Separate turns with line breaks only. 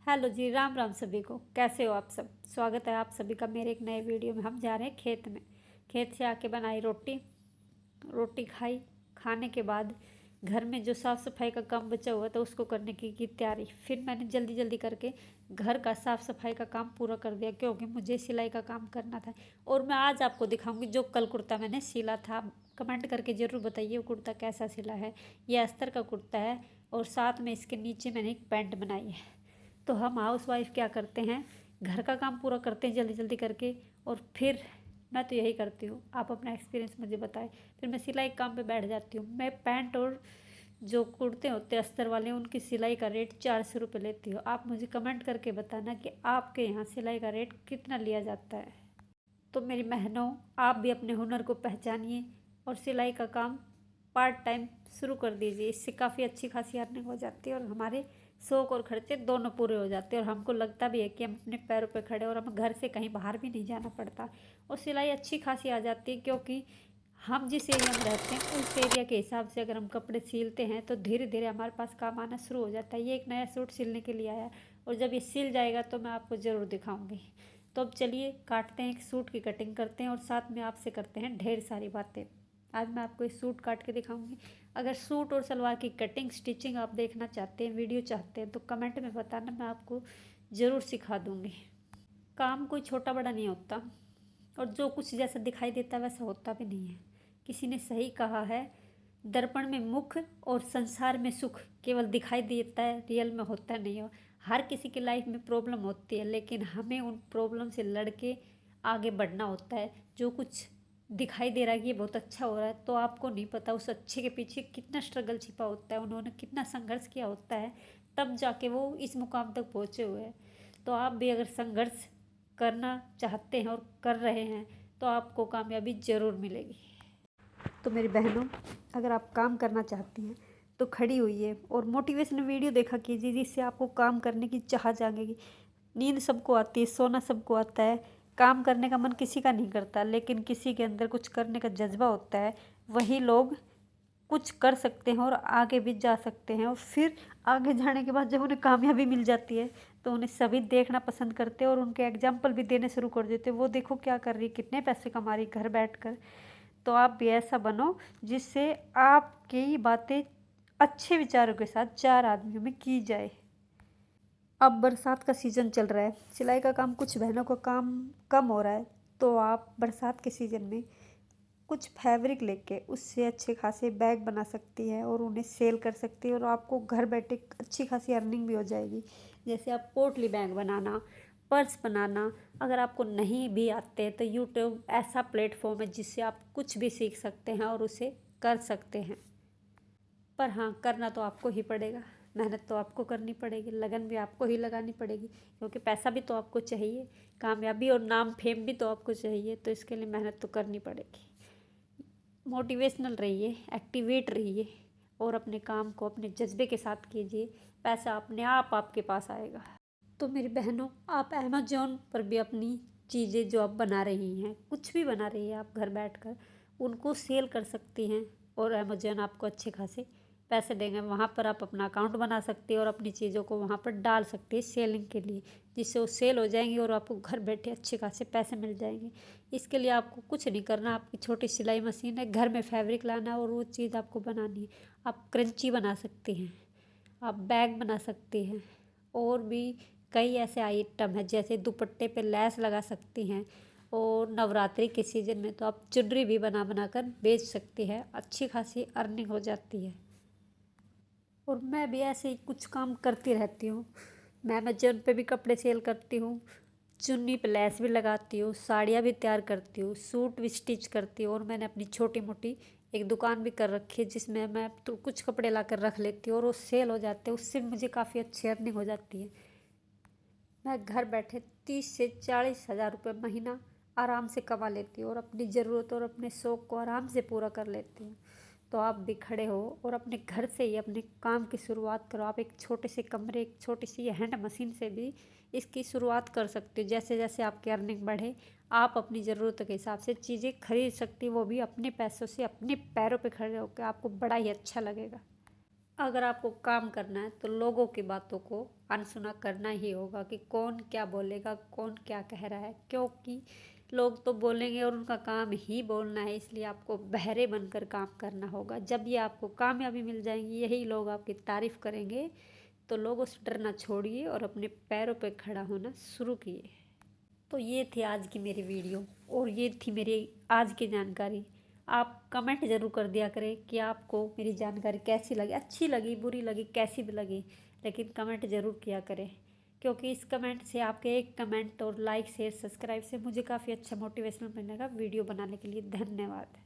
Hello जी, राम राम सभी को। कैसे हो आप सब? स्वागत है आप सभी का मेरे एक नए वीडियो में। हम जा रहे हैं खेत में। खेत से आके बनाई रोटी। रोटी खाई। खाने के बाद घर में जो साफ़ सफाई का काम बचा हुआ था उसको करने की तैयारी। फिर मैंने जल्दी जल्दी करके घर का साफ़ सफाई का काम पूरा कर दिया, क्योंकि मुझे सिलाई का काम करना था। और मैं आज आपको दिखाऊंगी जो कल कुर्ता मैंने सिला था। कमेंट करके ज़रूर बताइए वो कुर्ता कैसा सिला है। ये अस्तर का कुर्ता है और साथ में इसके नीचे मैंने एक पैंट बनाई है। तो हम हाउस वाइफ क्या करते हैं, घर का काम पूरा करते हैं जल्दी जल्दी करके, और फिर मैं तो यही करती हूँ। आप अपना एक्सपीरियंस मुझे बताएं। फिर मैं सिलाई काम पे बैठ जाती हूँ। मैं पैंट और जो कुर्ते होते हैं अस्तर वाले, उनकी सिलाई का रेट 400 रुपये लेती हूँ। आप मुझे कमेंट करके बताना कि आपके यहाँ सिलाई का रेट कितना लिया जाता है। तो मेरी बहनों, आप भी अपने हुनर को पहचानिए और सिलाई का काम पार्ट टाइम शुरू कर दीजिए। इससे काफ़ी अच्छी खासी अर्निंग हो जाती है और हमारे शौक और खर्चे दोनों पूरे हो जाते हैं। और हमको लगता भी है कि हम अपने पैरों पे खड़े, और हमें घर से कहीं बाहर भी नहीं जाना पड़ता। और सिलाई अच्छी खासी आ जाती है, क्योंकि हम जिस एरिया में रहते हैं उस एरिया के हिसाब से अगर हम कपड़े सिलते हैं तो धीरे धीरे हमारे पास काम आना शुरू हो जाता है। ये एक नया सूट सिलने के लिए आया, और जब ये सिल जाएगा तो मैं आपको ज़रूर दिखाऊंगी। तो अब चलिए काटते हैं, एक सूट की कटिंग करते हैं और साथ में आपसे करते हैं ढेर सारी बातें। आज मैं आपको इस सूट काट के दिखाऊंगी। अगर सूट और सलवार की कटिंग स्टिचिंग आप देखना चाहते हैं, वीडियो चाहते हैं, तो कमेंट में बताना, मैं आपको ज़रूर सिखा दूंगी। काम कोई छोटा बड़ा नहीं होता, और जो कुछ जैसा दिखाई देता है वैसा होता भी नहीं है। किसी ने सही कहा है, दर्पण में मुख और संसार में सुख केवल दिखाई देता है, रियल में होता नहीं हो। हर किसी की लाइफ में प्रॉब्लम होती है, लेकिन हमें उन प्रॉब्लम से लड़ के आगे बढ़ना होता है। जो कुछ दिखाई दे रहा है कि ये बहुत अच्छा हो रहा है, तो आपको नहीं पता उस अच्छे के पीछे कितना स्ट्रगल छिपा होता है, उन्होंने कितना संघर्ष किया होता है, तब जाके वो इस मुकाम तक पहुँचे हुए हैं। तो आप भी अगर संघर्ष करना चाहते हैं और कर रहे हैं तो आपको कामयाबी ज़रूर मिलेगी। तो मेरी बहनों, अगर आप काम करना चाहती हैं तो खड़ी हुई है और मोटिवेशनल वीडियो देखा कीजिए, जिससे आपको काम करने की चाह जागेगी। नींद सबको आती है, सोना सबको आता है, काम करने का मन किसी का नहीं करता, लेकिन किसी के अंदर कुछ करने का जज्बा होता है। वही लोग कुछ कर सकते हैं और आगे भी जा सकते हैं। और फिर आगे जाने के बाद जब उन्हें कामयाबी मिल जाती है तो उन्हें सभी देखना पसंद करते हैं और उनके एग्जाम्पल भी देने शुरू कर देते हैं। वो देखो क्या कर रही, कितने पैसे कमा रही घर बैठकर। तो आप भी ऐसा बनो जिससे आपकी बातें अच्छे विचारों के साथ 4 आदमियों में की जाए। अब बरसात का सीज़न चल रहा है, सिलाई का काम कुछ बहनों का काम कम हो रहा है, तो आप बरसात के सीज़न में कुछ फैब्रिक लेके उससे अच्छे खासे बैग बना सकती है और उन्हें सेल कर सकती है, और आपको घर बैठे अच्छी खासी अर्निंग भी हो जाएगी। जैसे आप पोटली बैग बनाना, पर्स बनाना, अगर आपको नहीं भी आते हैं तो यूट्यूब ऐसा प्लेटफॉर्म है जिससे आप कुछ भी सीख सकते हैं और उसे कर सकते हैं। पर हाँ, करना तो आपको ही पड़ेगा। मेहनत तो आपको करनी पड़ेगी, लगन भी आपको ही लगानी पड़ेगी, क्योंकि पैसा भी तो आपको चाहिए, कामयाबी और नाम फेम भी तो आपको चाहिए। तो इसके लिए मेहनत तो करनी पड़ेगी। मोटिवेशनल रहिए, एक्टिवेट रहिए और अपने काम को अपने जज्बे के साथ कीजिए। पैसा अपने आप आपके पास आएगा। तो मेरी बहनों, आप अमेजोन पर भी अपनी चीज़ें जो आप बना रही हैं, कुछ भी बना रही है आप घर बैठकर, उनको सेल कर सकती हैं और अमेजोन आपको अच्छे खासे पैसे देंगे। वहाँ पर आप अपना अकाउंट बना सकती हैं और अपनी चीज़ों को वहाँ पर डाल सकती है सेलिंग के लिए, जिससे वो सेल हो जाएंगी और आपको घर बैठे अच्छे खासे पैसे मिल जाएंगे। इसके लिए आपको कुछ नहीं करना, आपकी छोटी सिलाई मशीन है, घर में फैब्रिक लाना और वो चीज़ आपको बनानी है। आप क्रंची बना सकती हैं, आप बैग बना सकती हैं, और भी कई ऐसे आइटम हैं, जैसे दुपट्टे पे लैस लगा सकती हैं। और नवरात्रि के सीज़न में तो आप चुनरी भी बना बना कर बेच सकती है, अच्छी खासी अर्निंग हो जाती है। और मैं भी ऐसे ही कुछ काम करती रहती हूँ। मैं अमेजोन पे भी कपड़े सेल करती हूँ, चुन्नी पे लैस भी लगाती हूँ, साड़ियाँ भी तैयार करती हूँ, सूट भी स्टिच करती हूँ, और मैंने अपनी छोटी मोटी एक दुकान भी कर रखी है, जिसमें मैं तो कुछ कपड़े ला कर रख लेती हूँ और वो सेल हो जाते हैं। उससे मुझे काफ़ी अच्छी अर्निंग हो जाती है। मैं घर बैठे 30 से 40 हज़ार रुपये महीना आराम से कमा लेती हूँ और अपनी ज़रूरत और अपने शौक़ को आराम से पूरा कर लेती हूँ। तो आप भी खड़े हो और अपने घर से ही अपने काम की शुरुआत करो। आप एक छोटे से कमरे, एक छोटी सी हैंड मशीन से भी इसकी शुरुआत कर सकते हो। जैसे जैसे आपकी अर्निंग बढ़े, आप अपनी ज़रूरत के हिसाब से चीज़ें खरीद सकती हो, वो भी अपने पैसों से, अपने पैरों पे खड़े होकर। आपको बड़ा ही अच्छा लगेगा। अगर आपको काम करना है तो लोगों की बातों को अनसुना करना ही होगा कि कौन क्या बोलेगा, कौन क्या कह रहा है, क्योंकि लोग तो बोलेंगे और उनका काम ही बोलना है। इसलिए आपको बहरे बनकर काम करना होगा। जब ये आपको कामयाबी मिल जाएंगी, यही लोग आपकी तारीफ़ करेंगे, तो लोगों से डरना छोड़िए और अपने पैरों पे खड़ा होना शुरू किए। तो ये थी आज की मेरी वीडियो और ये थी मेरी आज की जानकारी। आप कमेंट ज़रूर कर दिया करें कि आपको मेरी जानकारी कैसी लगी, अच्छी लगी, बुरी लगी, कैसी भी लगी, लेकिन कमेंट ज़रूर किया करें, क्योंकि इस कमेंट से, आपके एक कमेंट और लाइक शेयर सब्सक्राइब से मुझे काफ़ी अच्छा मोटिवेशन मिलेगा वीडियो बनाने के लिए। धन्यवाद।